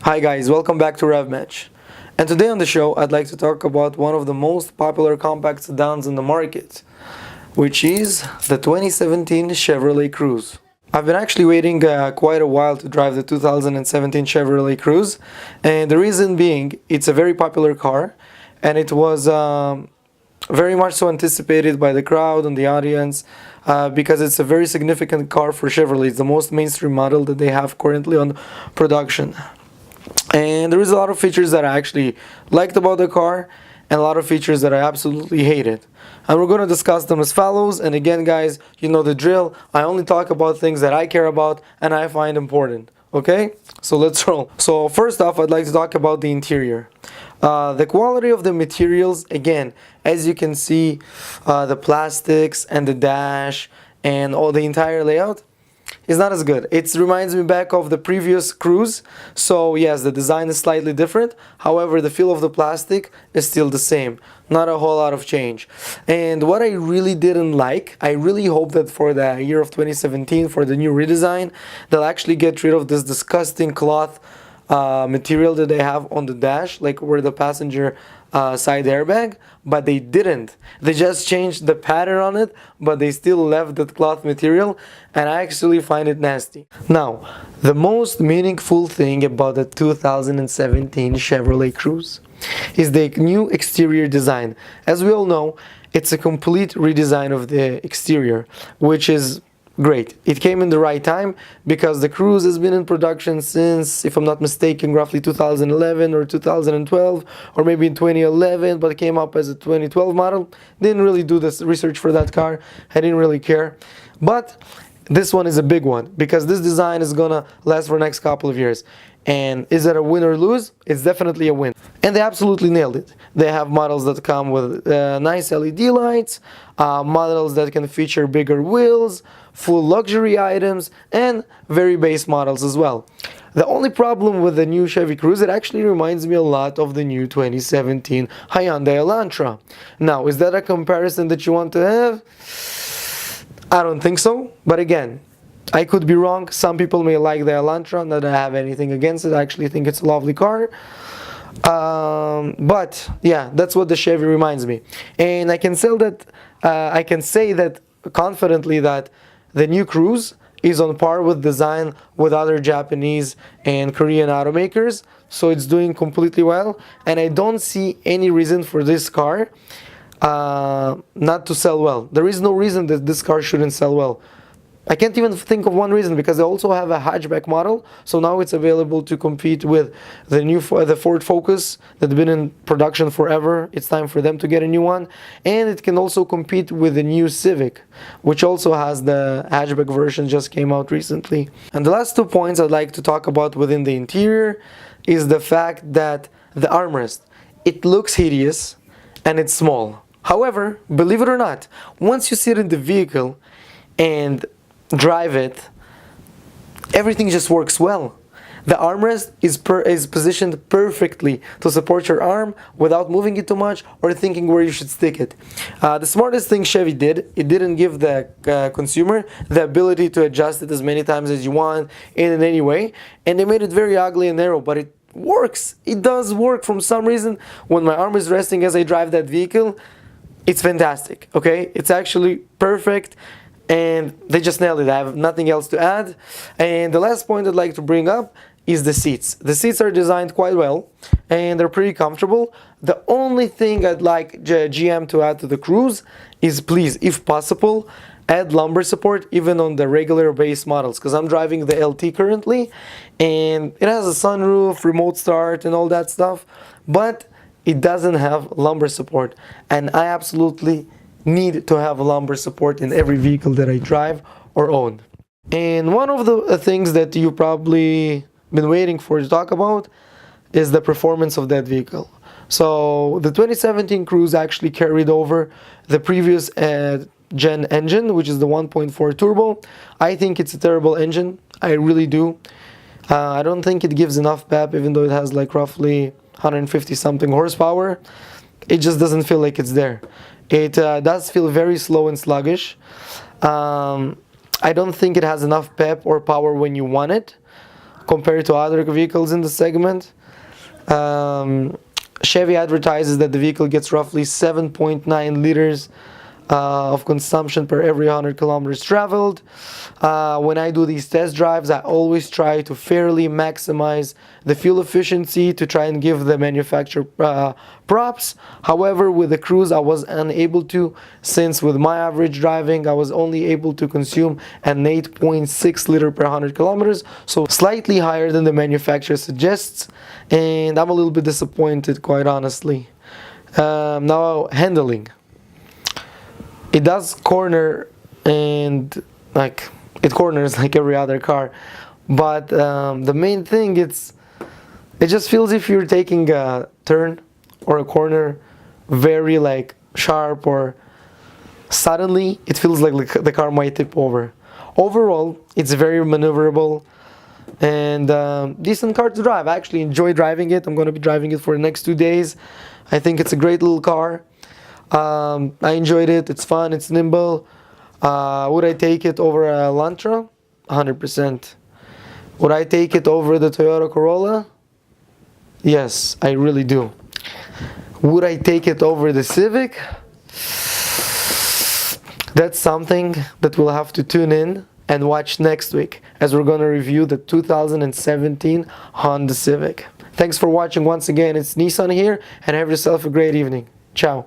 Hi guys, welcome back to rev-match. And today on the show I'd like to talk about one of the most popular compact sedans in the market, which is the 2017 Chevrolet Cruz. I've been actually waiting quite a while to drive the 2017 Chevrolet Cruz, and the reason being it's a very popular car, and it was very much so anticipated by the crowd and the audience because it's a very significant car for Chevrolet. It's the most mainstream model that they have currently on production. And there is a lot of features that I actually liked about the car and a lot of features that I absolutely hated. And we're going to discuss them as follows. And again guys, you know the drill. I only talk about things that I care about and I find important. Okay? So let's roll. So first off, I'd like to talk about the interior. The quality of the materials, again, as you can see, the plastics and the dash and all the entire layout is not as good. It reminds me back of the previous Cruz. So yes, the design is slightly different. However, the feel of the plastic is still the same. Not a whole lot of change. And what I really didn't like, I really hope that for the year of 2017, for the new redesign, they'll actually get rid of this disgusting cloth material that they have on the dash, like where the passenger side airbag, but they didn't. They just changed the pattern on it, but they still left that cloth material, and I actually find it nasty. Now, the most meaningful thing about the 2017 Chevrolet Cruz is the new exterior design. As we all know, it's a complete redesign of the exterior, which is great. It came in the right time because the Cruz has been in production since, if I'm not mistaken, roughly 2011 or 2012, or maybe in 2011, but it came up as a 2012 model. Didn't really do this research for that car. I didn't really care. But this one is a big one because this design is gonna last for the next couple of years. And is it a win or lose? It's definitely a win. And they absolutely nailed it. They have models that come with nice LED lights, models that can feature bigger wheels, full luxury items, and very base models as well. The only problem with the new Chevy Cruz, it actually reminds me a lot of the new 2017 Hyundai Elantra. Now, is that a comparison that you want to have? I don't think so, but again, I could be wrong. Some people may like the Elantra, not that I have anything against it. I actually think it's a lovely car. But yeah, that's what the Chevy reminds me. And I can say that confidently that the new Cruz is on par with design with other Japanese and Korean automakers. So it's doing completely well. And I don't see any reason for this car not to sell well. There is no reason that this car shouldn't sell well. I can't even think of one reason because they also have a hatchback model, so now it's available to compete with the Ford Focus that's been in production forever. It's time for them to get a new one, and it can also compete with the new Civic, which also has the hatchback version, just came out recently. And the last 2 points I'd like to talk about within the interior is the fact that the armrest, it looks hideous and it's small. However, believe it or not, once you sit in the vehicle and drive it, everything just works well. The armrest is positioned perfectly to support your arm without moving it too much or thinking where you should stick it. The smartest thing Chevy did, it didn't give the consumer the ability to adjust it as many times as you want in any way, and they made it very ugly and narrow, but it works. It does work for some reason. When my arm is resting as I drive that vehicle, it's fantastic, okay? It's actually perfect. And they just nailed it. I have nothing else to add. And the last point I'd like to bring up is the seats. The seats are designed quite well and they're pretty comfortable. The only thing I'd like GM to add to the Cruz is, please, if possible, add lumbar support even on the regular base models, because I'm driving the LT currently and it has a sunroof, remote start and all that stuff, but it doesn't have lumbar support, and I absolutely need to have lumbar support in every vehicle that I drive or own. And one of the things that you've probably been waiting for to talk about is the performance of that vehicle. So the 2017 Cruz actually carried over the previous gen engine, which is the 1.4 turbo. I think it's a terrible engine. I really do. I don't think it gives enough pep, even though it has like roughly 150 something horsepower. It just doesn't feel like it's there. It does feel very slow and sluggish. I don't think it has enough pep or power when you want it. compared to other vehicles in the segment. Chevy advertises that the vehicle gets roughly 7.9 liters of consumption per every 100 kilometers traveled. When I do these test drives, I always try to fairly maximize the fuel efficiency to try and give the manufacturer props. However, with the Cruz, I was unable to, since with my average driving, I was only able to consume an 8.6 liter per 100 kilometers, so slightly higher than the manufacturer suggests, and I'm a little bit disappointed, quite honestly. Now, handling. It does corner, and it corners like every other car, but the main thing, it just feels if you're taking a turn or a corner very sharp, or suddenly it feels like the car might tip over. Overall, it's very maneuverable and decent car to drive. I actually enjoy driving it. I'm going to be driving it for the next 2 days. I think it's a great little car. I enjoyed it. It's fun. It's nimble. Would I take it over a Elantra? 100%. Would I take it over the Toyota Corolla? Yes, I really do. Would I take it over the Civic? That's something that we'll have to tune in and watch next week, as we're going to review the 2017 Honda Civic. Thanks for watching once again. It's Nissan here, and have yourself a great evening. Ciao.